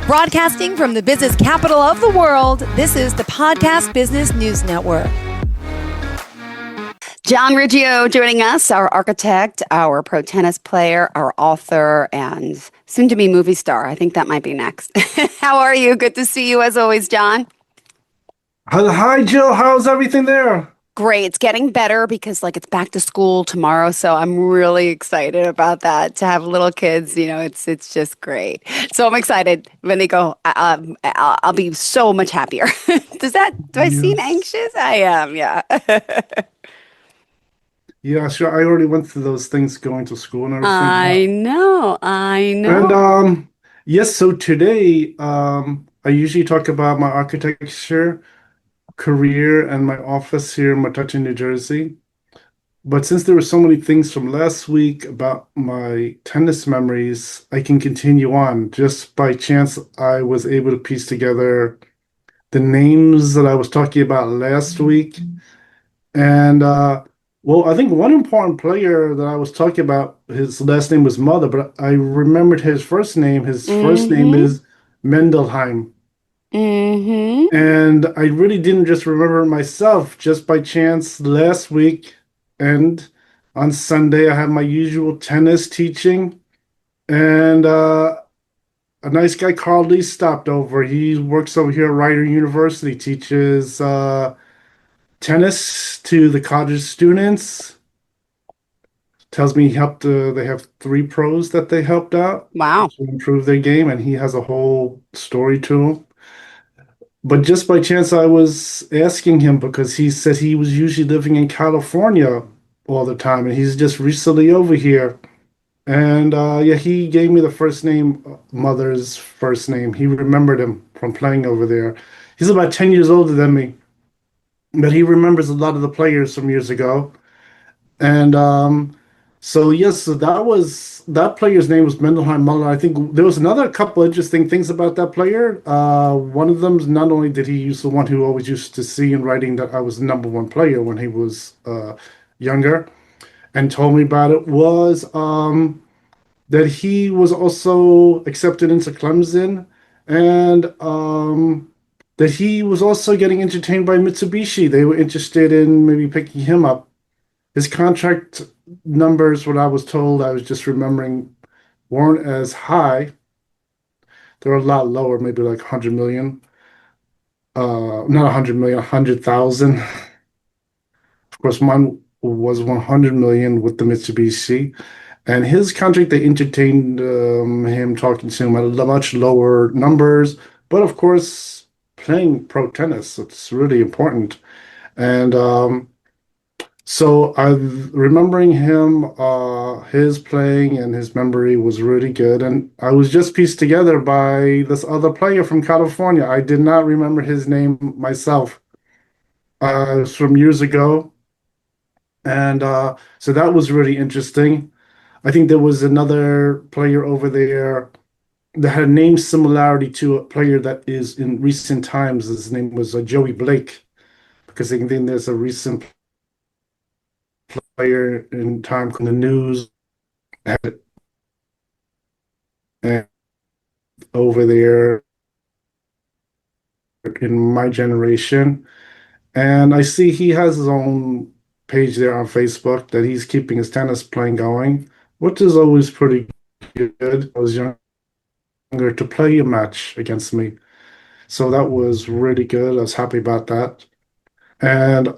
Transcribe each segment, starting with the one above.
Broadcasting from the business capital of the world, this is the Podcast Business News Network. John Riggio joining us, our architect, our pro tennis player, our author, and soon-to-be movie star. I think that might be next. How are you? Good to see you as always, John. Hi, Jill. How's everything there? Great. It's getting better because it's back to school tomorrow. So I'm really excited about that. To have little kids, it's just great. So I'm excited when they go. I'll be so much happier. Do I seem anxious? I am. Yeah. Yeah, sure. I already went through those things going to school and everything. I know. And yes, so today I usually talk about my architecture career and my office here in Metuchen, New Jersey. But since there were so many things from last week about my tennis memories, I can continue on. Just by chance, I was able to piece together the names that I was talking about last week. And well, I think one important player that I was talking about, his last name was Mother, but I remembered his first name. His first name is Mendelheim. And I really didn't just remember it myself, just by chance last week. And on Sunday, I had my usual tennis teaching. And a nice guy, Carl Lee, stopped over. He works over here at Rider University, teaches tennis to the college students. Tells me they have 3 pros that they helped out. Wow. To improve their game, and he has a whole story to him. But just by chance, I was asking him because he said he was usually living in California all the time, and he's just recently over here. And yeah, he gave me the first name, Mother's first name. He remembered him from playing over there. He's about 10 years older than me, but he remembers a lot of the players from years ago. And so yes, so that player's name was Mendelheim Muller. I think there was another couple interesting things about that player. One of them, not only did he use the one who always used to see in writing that I was the number 1 player when he was younger, and told me about it, was that he was also accepted into Clemson, and that he was also getting entertained by Mitsubishi. They were interested in maybe picking him up. His contract numbers, what I was told, I was just remembering, weren't as high. They were a lot lower, maybe like 100 million. Not 100 million, 100,000. Of course, mine was 100 million with the Mitsubishi. And his contract, they entertained him, talking to him at much lower numbers. But of course, playing pro tennis, it's really important. And so I'm remembering him, his playing and his memory was really good. And I was just pieced together by this other player from California. I did not remember his name myself. It was from years ago. And so that was really interesting. I think there was another player over there that had a name similarity to a player that is in recent times. His name was Joey Blake, because I think there's a recent player in time in the news and over there in my generation. And I see he has his own page there on Facebook that he's keeping his tennis playing going, which is always pretty good. I was younger to play a match against me, so that was really good. I was happy about that. And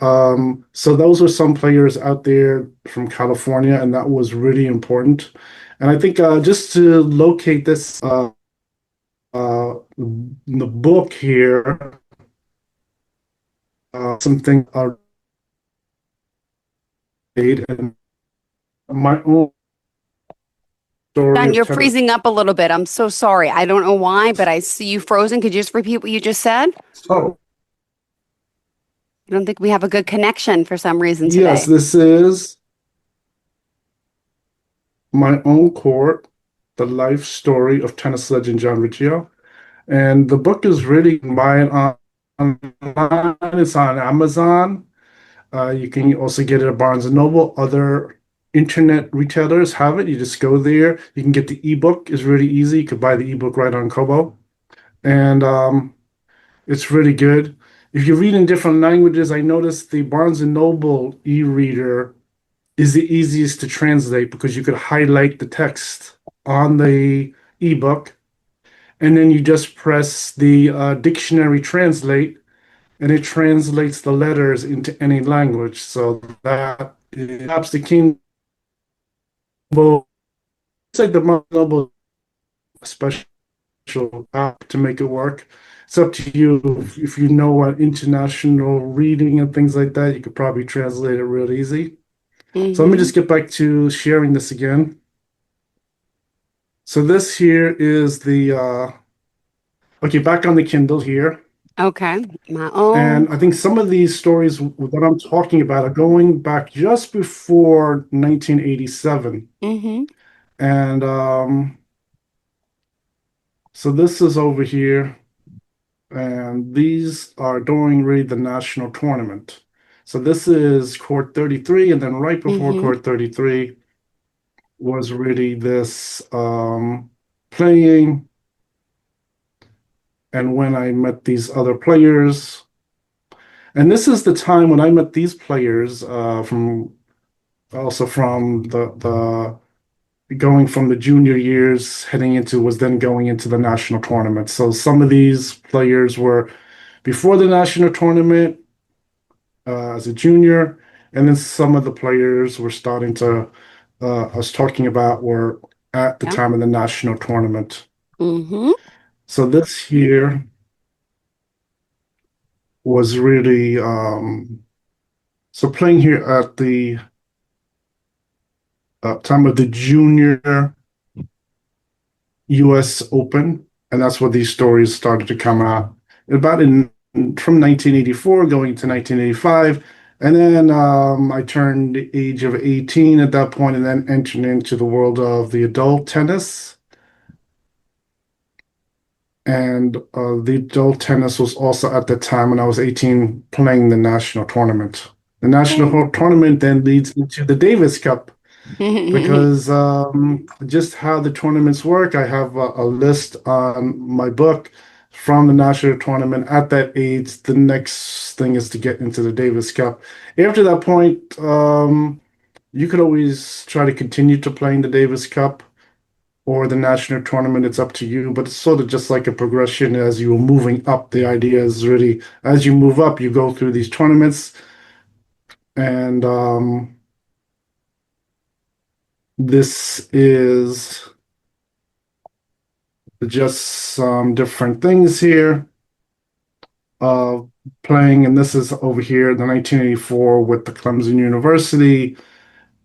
so those were some players out there from California, and that was really important. And I think just to locate this in the book here, something are made and my own story. John, you're freezing up a little bit. I'm so sorry. I don't know why, but I see you frozen. Could you just repeat what you just said? Oh. I don't think we have a good connection for some reason today. Yes, this is My Own Court, the life story of tennis legend John Riggio. And the book is really mine online. It's on Amazon. You can also get it at Barnes & Noble. Other internet retailers have it. You just go there. You can get the ebook. It's really easy. You could buy the ebook right on Kobo. and it's really good. If you read in different languages, I noticed the Barnes& and Noble e-reader is the easiest to translate because you could highlight the text on the ebook, and then you just press the dictionary translate, and it translates the letters into any language. So that helps the Kindle. It's like the Barnes& and Noble special app to make it work. It's up to you. If you know what international reading and things like that, you could probably translate it real easy. So let me Mm-hmm. just get back to sharing this again. So this here is the okay, back on the Kindle here. Okay. And I think some of these stories that I'm talking about are going back just before 1987. Mm-hmm. And so this is over here. And these are during really the national tournament. So this is court 33, and then right before Mm-hmm. court 33 was really this playing, and when I met these other players. And this is the time when I met these players from also from the going from the junior years heading into was then going into the national tournament. So some of these players were before the national tournament as a junior, and then some of the players were starting to I was talking about were at the Yeah. time of the national tournament. Mm-hmm. So this here was really so playing here at the time of the junior U.S. Open, and that's where these stories started to come out. About in from 1984 going to 1985, and then I turned the age of 18 at that point, and then entered into the world of the adult tennis. And the adult tennis was also at the time when I was 18 playing the national tournament. The national tournament then leads into the Davis Cup because just how the tournaments work, I have a list on my book from the national tournament. At that age, the next thing is to get into the Davis Cup. After that point, you could always try to continue to play in the Davis Cup or the national tournament. It's up to you, but it's sort of just like a progression as you're moving up. The idea is really as you move up, you go through these tournaments, and this is just some different things here. Uh, Playing, and this is over here, the 1984 with the Clemson University,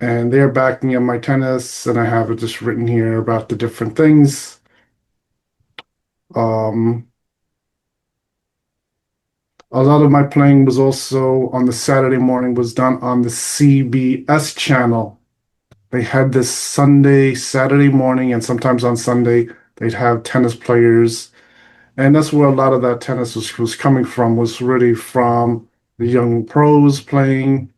and they're backing up my tennis, and I have it just written here about the different things. Um, a lot of my playing was also on the Saturday morning was done on the CBS channel. They had this Saturday morning, and sometimes on Sunday, they'd have tennis players. And that's where a lot of that tennis was coming from, was really from the young pros playing.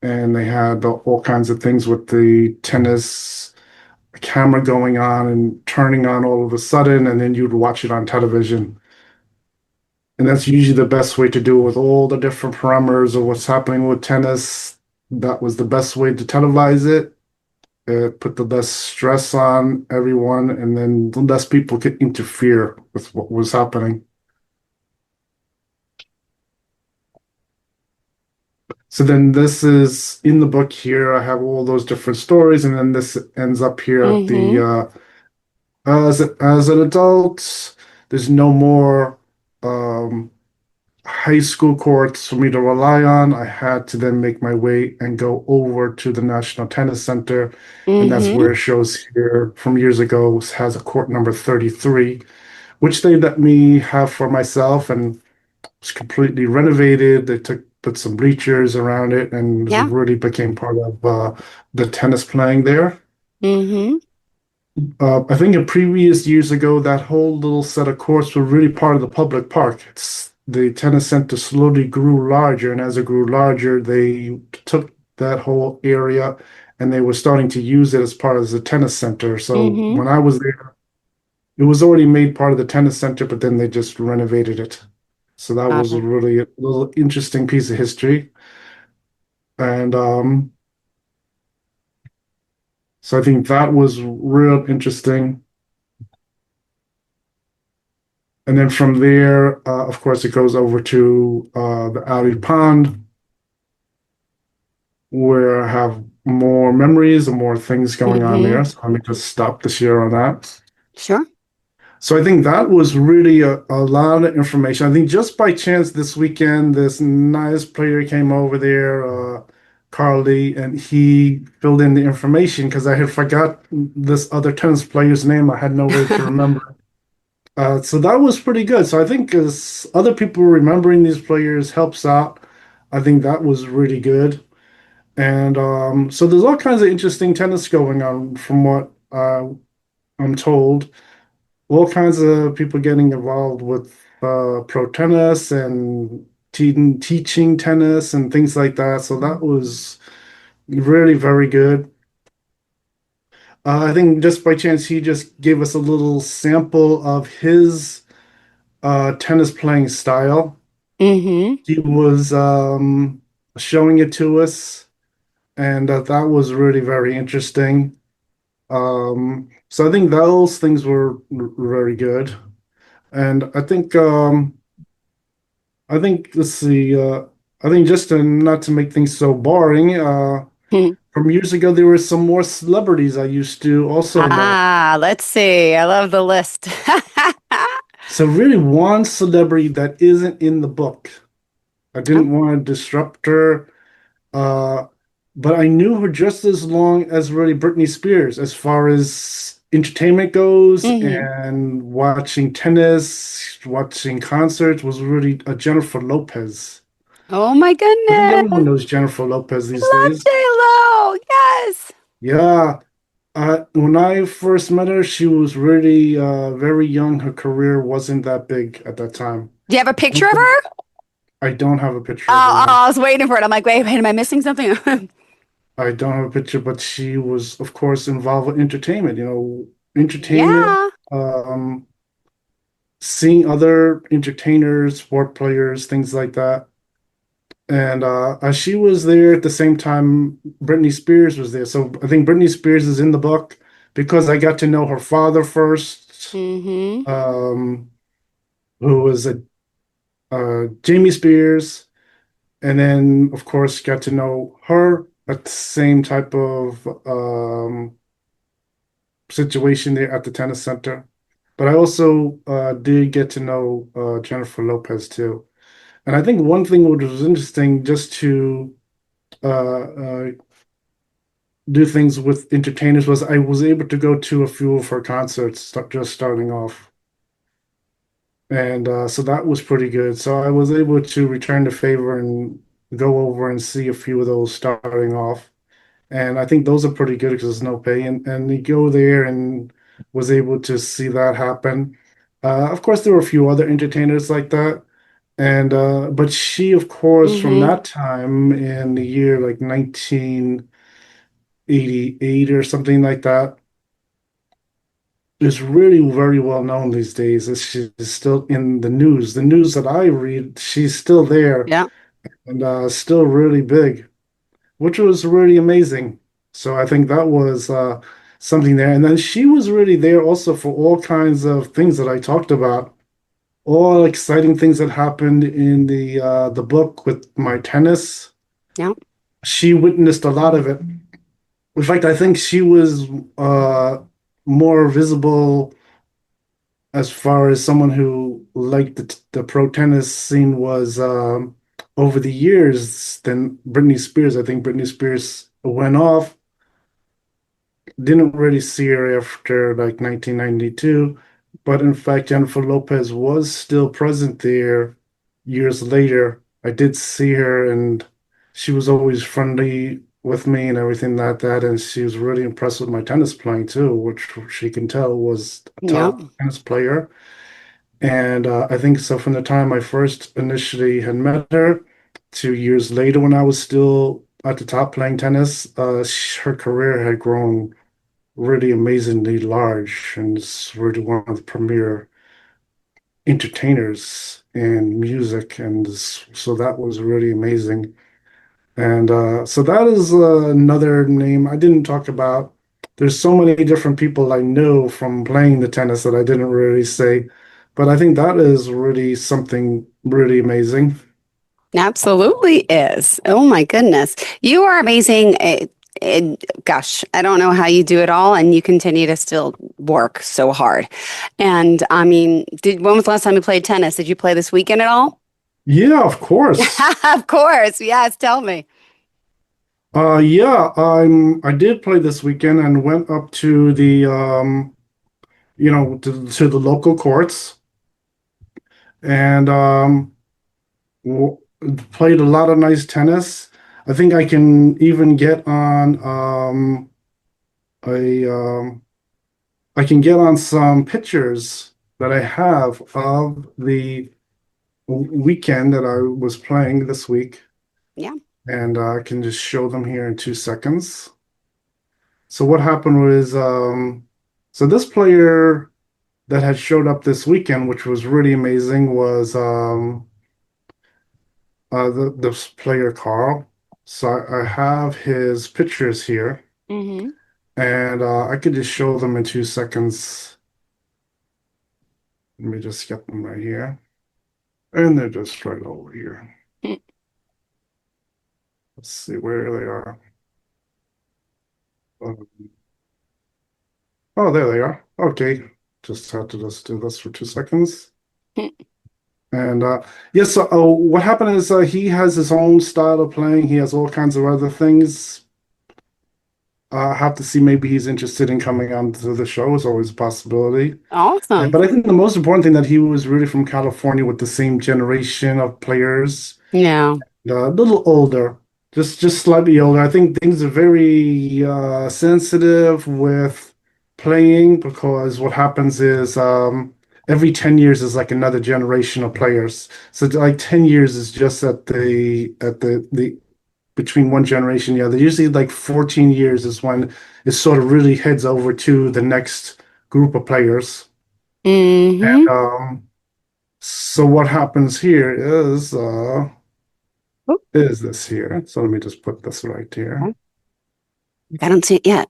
And they had all kinds of things with the tennis camera going on and turning on all of a sudden, and then you'd watch it on television. And that's usually the best way to do it with all the different parameters of what's happening with tennis. That was the best way to televise it. It put the less stress on everyone, and then the less people could interfere with what was happening. So then this is in the book here. I have all those different stories, and then this ends up here at the Mm-hmm. as an adult, there's no more um, high school courts for me to rely on. I had to then make my way and go over to the National Tennis Center, and that's Mm-hmm. where it shows here from years ago has a court number 33, which they let me have for myself, and it's completely renovated. They put some bleachers around it, and it Yeah. really became part of the tennis playing there. Mm-hmm. I think in previous years ago, that whole little set of courts were really part of the public park. The tennis center slowly grew larger, and as it grew larger, they took that whole area and they were starting to use it as part of the tennis center. So Mm-hmm. when I was there, it was already made part of the tennis center, but then they just renovated it. So that was Uh, really a little interesting piece of history. And so I think that was real interesting. And then from there, of course, it goes over to the Alley Pond, where I have more memories and more things going on mm-hmm. there. So let me just stop the share on that. Sure. So I think that was really a lot of information. I think just by chance this weekend, this nice player came over there, Carly, and he filled in the information because I had forgot this other tennis player's name. I had no way to remember. So that was pretty good. So I think as other people remembering these players helps out. I think that was really good. And so there's all kinds of interesting tennis going on from what I'm told. All kinds of people getting involved with pro tennis and teaching tennis and things like that. So that was really very good. I think just by chance, he just gave us a little sample of his tennis playing style. Mm-hmm. He was showing it to us, and that was really very interesting. So I think those things were very good. And I think let's see, I think just to not to make things so boring, from years ago there were some more celebrities I used to also know. Let's see. I love the list. So really one celebrity that isn't in the book. I Oh. didn't want to disrupt her, uh, but I knew her just as long as really Britney Spears as far as entertainment goes Mm-hmm. and watching tennis, watching concerts was really a Jennifer Lopez. Oh my I think everyone goodness. knows Jennifer Lopez these Love days. J-Lo. Yes. Yeah. When I first met her, she was really very young. Her career wasn't that big at that time. Do you have a I picture don't of think- her? I don't have a picture of her Oh, now. I was waiting for it. I'm like, wait, am I missing something? I don't have a picture, but she was, of course, involved with entertainment, entertainment, Yeah. um, seeing other entertainers, sport players, things like that. And she was there at the same time Britney Spears was there. So I think Britney Spears is in the book because I got to know her father first, Mm-hmm. um, who was a Jamie Spears, and then of course got to know her at the same type of situation there at the tennis center. But I also did get to know Jennifer Lopez too. And I think one thing which was interesting just to uh, do things with entertainers was I was able to go to a few of her concerts just starting off. And so that was pretty good. So I was able to return the favor and go over and see a few of those starting off. And I think those are pretty good because there's no pay. And you go there and was able to see that happen. Of course, there were a few other entertainers like that. And but she, of course, from Mm-hmm. that time in the year like 1988 or something like that, is really very well known these days. She's still in the news. The news that I read, she's still there Yeah. and still really big, which was really amazing. So I think that was something there. And then she was really there also for all kinds of things that I talked about, all exciting things that happened in the book with my tennis. Yeah. She witnessed a lot of it. In fact, I think she was more visible as far as someone who liked the pro tennis scene was over the years than Britney Spears. I think Britney Spears went off, didn't really see her after like 1992, but in fact Jennifer Lopez was still present there years later. I did see her and she was always friendly with me and everything like that, and she was really impressed with my tennis playing too, which she can tell was a Yeah. top tennis player. And I think so from the time I first initially had met her to years later when I was still at the top playing tennis, her career had grown really amazingly large, and is really one of the premier entertainers in music, and so that was really amazing. And so that is another name I didn't talk about. There's so many different people I know from playing the tennis that I didn't really say, but I think that is really something really amazing. Absolutely is. Oh my goodness. You are amazing. Gosh, I don't know how you do it all and you continue to still work so hard. And I mean, when was the last time you played tennis? Did you play this weekend at all? Yeah, of course. Of course. Yes, tell me. Yeah, I did play this weekend and went up to the to the local courts and w played a lot of nice tennis. I think I can even get on a I can get on some pictures that I have of the weekend that I was playing this week, Yeah. and I can just show them here in 2 seconds. So what happened was, so this player that had showed up this weekend, which was really amazing, was this player Carl. So I have his pictures here, Hmm. and I could just show them in 2 seconds. Let me just get them right here, and they're just right over here. Let's see where they are. Um, oh, there they are. Okay, just have to just do this for 2 seconds. And yes, so what happened is he has his own style of playing. He has all kinds of other things. I have to see maybe he's interested in coming on to the show. Is always a possibility. Awesome. But I think the most important thing that he was really from California with the same generation of players, Yeah. a little older, just slightly older. I think things are very sensitive with playing because what happens is every 10 years is like another generation of players. So like 10 years is just at the between one generation and the other. Usually like 14 years is when it sort of really heads over to the next group of players. Hmm. So what happens here is this here. So let me just put this right here. I don't see it yet.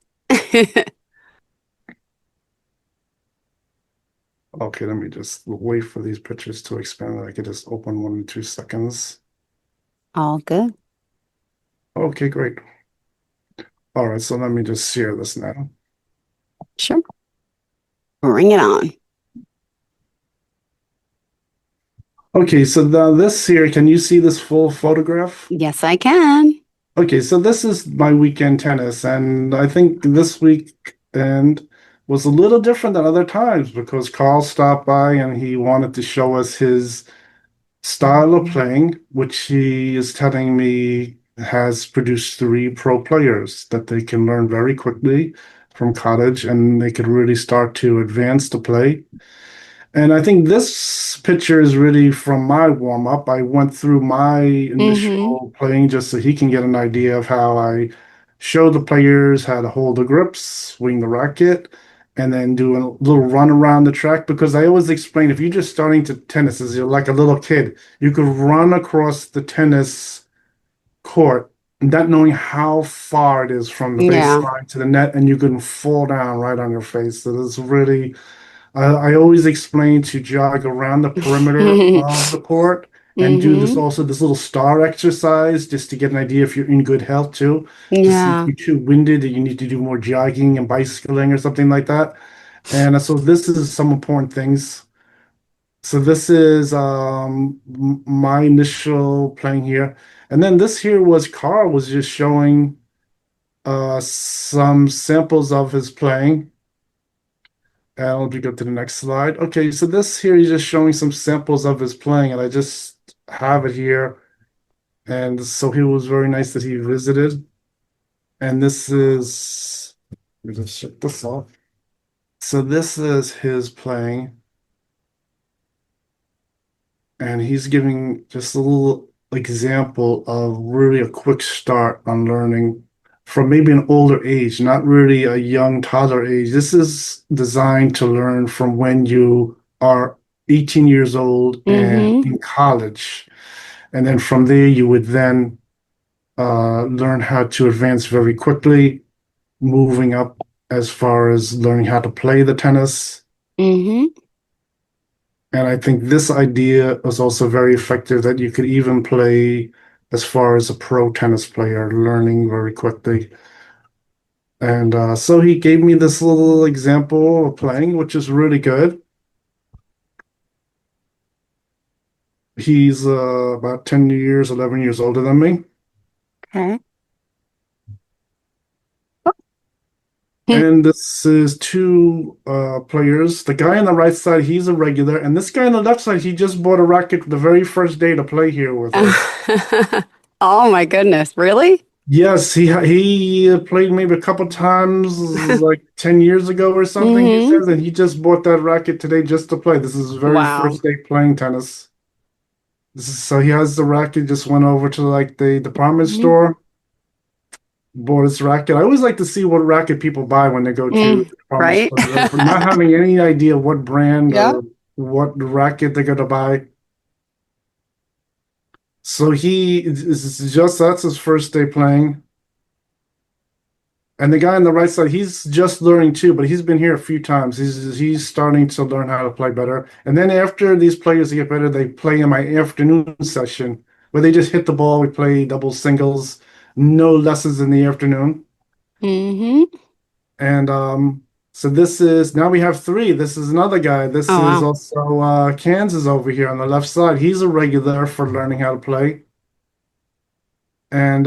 Okay, let me just wait for these pictures to expand. I could just open one in 2 seconds. All good. Okay, great. All right, so let me just share this now. Sure. Bring it on. Okay, so now this here, can you see this full photograph? Yes, I can. Okay, so this is my weekend tennis, and I think this weekend was a little different than other times because Carl stopped by and he wanted to show us his style of playing, which he is telling me has produced three pro players that they can learn very quickly from college and they could really start to advance to play. And I think this picture is really from my warm up. I went through my Hmm. initial playing just so he can get an idea of how I show the players how to hold the grips, swing the racket, and then do a little run around the track. Because I always explain if you're just starting to tennis as you're like a little kid, you could run across the tennis court, not knowing how far it is from the Yeah. baseline to the net, and you can fall down right on your face. So it's really I always explain to jog around the perimeter of the court and do this Hmm. also this little star exercise just to get an idea if you're in good health too, to see if Yeah. you're too winded that you need to do more jogging and bicycling or something like that. And so this is some important things. So this is my initial playing here. And then this here was Carl was just showing some samples of his playing. And let me go to the next slide. Okay, so this here he's just showing some samples of his playing, and I just have it here. And so he was very nice that he visited. And this is, let me just shut this off. So this is his playing, and he's giving just a little example of really a quick start on learning from maybe an older age, not really a young toddler age. This is designed to learn from when you are 18 years old and Mm-hmm. in college. And then from there, you would then learn how to advance very quickly, moving up as far as learning how to play the tennis. Mm-hmm. And I think this idea was also very effective that you could even play as far as a pro tennis player, learning very quickly. And so he gave me this little example of playing, which is really good. He's about 10 years, 11 years older than me. Okay. And this is two players. The guy on the right side, he's a regular. And this guy on the left side, he just bought a racket the very first day to play here with us. Oh my goodness, really? Yes, he played maybe a couple times, like 10 years ago or something, he Mm-hmm. says, and he just bought that racket today just to play. This is his very Wow. first day playing tennis. So he has the racket, just went over to like the department Mhm. store, bought his racket. I always like to see what racket people buy when they go to the department Right? store, not having any idea what brand Yeah. or what racket they're gonna buy. So that's his first day playing. And the guy on the right side, he's just learning too, but he's been here a few times. He's starting to learn how to play better. And then after these players get better, they play in my afternoon session where they just hit the ball. We play doubles, singles, no lessons in the afternoon. Mm-hmm. And so this is now we have three. This is another guy. This Oh is wow. also Kansas over here on the left side. He's a regular for learning how to play. And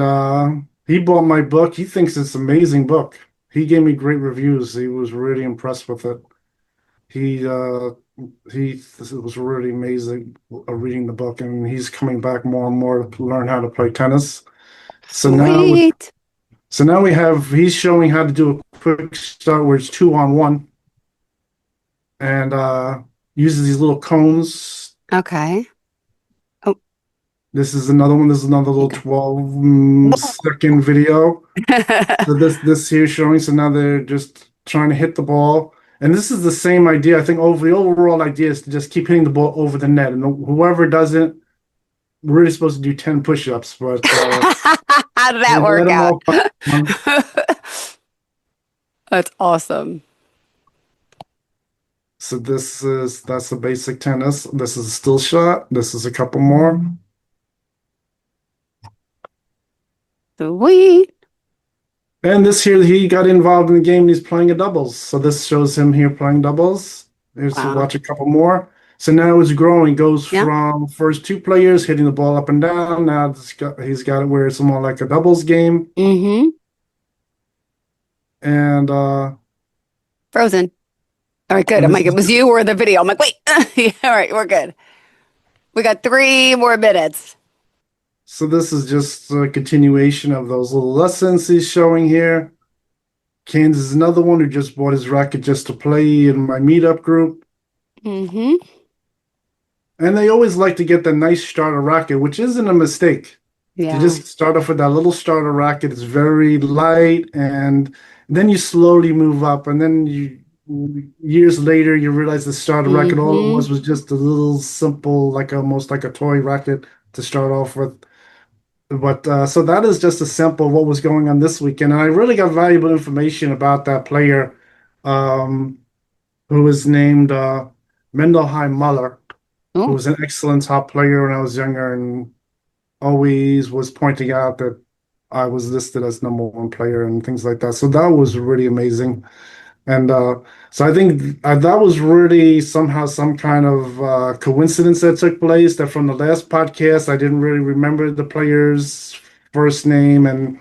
he bought my book. He thinks it's an amazing book. He gave me great reviews. He was really impressed with it. He uh, he was really amazing reading the book, and he's coming back more and more to learn how to play tennis. So now, Sweet. so now we have he's showing how to do a quick start where it's 2-on-1, and uses these little cones. Okay. Oh, This is another one. This is another little you go. 12-second video. So this here showing, so now they're just trying to hit the ball. And this is the same idea. I think over the overall idea is to just keep hitting the ball over the net. And whoever doesn't, we're really supposed to do 10 push-ups, but How did that we'll let work them out? all fun. That's awesome. So that's the basic tennis. This is a still shot. This is a couple more. Sweet. And this here, he got involved in the game. He's playing a doubles. So this shows him here playing doubles. Here's to Wow. watch a couple more. So now it's growing. Goes Yeah. from first two players hitting the ball up and down. Now he's got it where it's more like a doubles game. Mm-hmm. And Frozen. All right, good. and I'm this like, it is was you or the video. I'm like, wait. Yeah, all right, we're good. We got 3 more minutes. so this is just a continuation of those little lessons he's showing here. Kansas is another one who just bought his racket just to play in my meetup group. Mm-hmm. And they always like to get the nice starter racket, which isn't a mistake. To Yeah. just start off with that little starter racket, it's very light, and then you slowly move up, and then you years later you realize the starter racket all it Mm-hmm. was just a little simple, like almost like a toy racket to start off with. But so that is just a sample of what was going on this weekend, and I really got valuable information about that player, um, who was named Mendelheim Muller, who Oh, was an excellent top player when I was younger, and always was pointing out that I was listed as number one player and things like that. So that was really amazing. And so I think that was really somehow some kind of coincidence that took place. That from the last podcast, I didn't really remember the player's first name and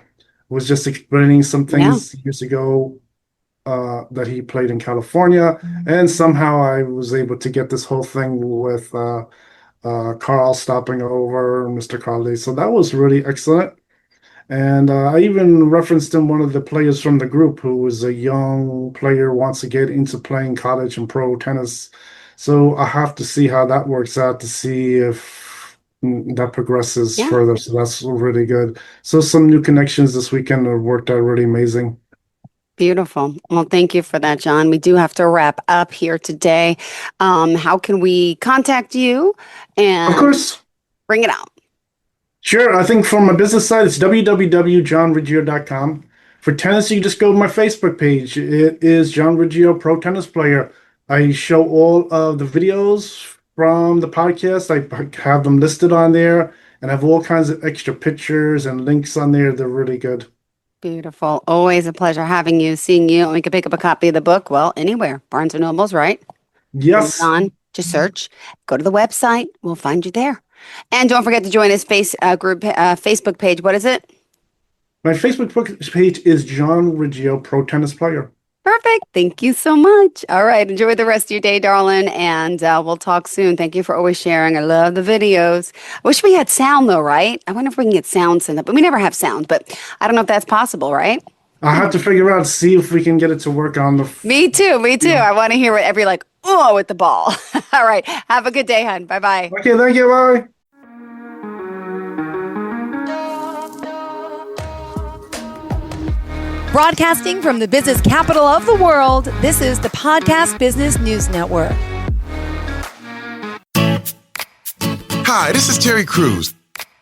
was just explaining some yeah. things years ago that he played in California. And somehow I was able to get this whole thing with Carl stopping over, Mr. Carly. So that was really excellent. And I even referenced him, one of the players from the group who was a young player, wants to get into playing college and pro tennis. So I have to see how that works out to see if that progresses Yeah. further. So that's really good. So some new connections this weekend have worked out really amazing. Beautiful. Well, thank you for that, John. We do have to wrap up here today. How can we contact you and Of course. bring it out? Sure. I think from my business side, it's www.johnriggio.com. For tennis, you just go to my Facebook page. It is John Riggio, Pro Tennis Player. I show all of the videos from the podcast. I have them listed on there, and I have all kinds of extra pictures and links on there. They're really good. Beautiful. Always a pleasure having you, seeing you. And we can pick up a copy of the book. Well, anywhere. Barnes & Noble's, right? Yes. John, just search. Go to the website. We'll find you there. And don't forget to join his Facebook page. What is it? My Facebook page is John Riggio, Pro Tennis Player. Perfect. Thank you so much. All right. Enjoy the rest of your day, darling. And we'll talk soon. Thank you for always sharing. I love the videos. I wish we had sound, though, right? I wonder if we can get sound sent up. But we never have sound. But I don't know if that's possible, right? I'll have to figure out, see if we can get it to work on the... Me too. I want to hear every with the ball. All right. Have a good day, hon. Bye-bye. Okay, thank you. Bye. Broadcasting from the business capital of the world, this is the Podcast Business News Network. Hi, this is Terry Crews,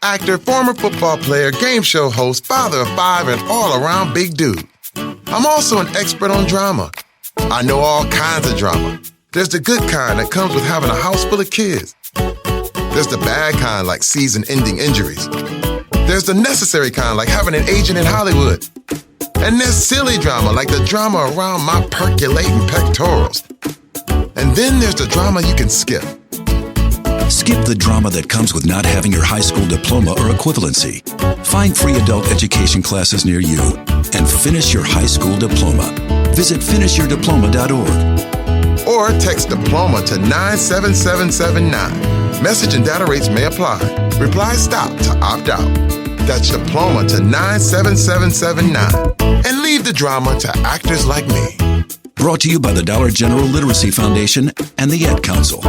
actor, former football player, game show host, father of 5, and all-around big dude. I'm also an expert on drama. I know all kinds of drama. There's the good kind that comes with having a house full of kids. There's the bad kind, like season-ending injuries. There's the necessary kind, like having an agent in Hollywood. And there's silly drama, like the drama around my percolating pectorals. And then there's the drama you can skip. Skip the drama that comes with not having your high school diploma or equivalency. Find free adult education classes near you and finish your high school diploma. Visit finishyourdiploma.org. Or text diploma to 97779. Message and data rates may apply. Reply STOP to opt out. That's diploma to 97779. And leave the drama to actors like me. Brought to you by the Dollar General Literacy Foundation and the Ad Council.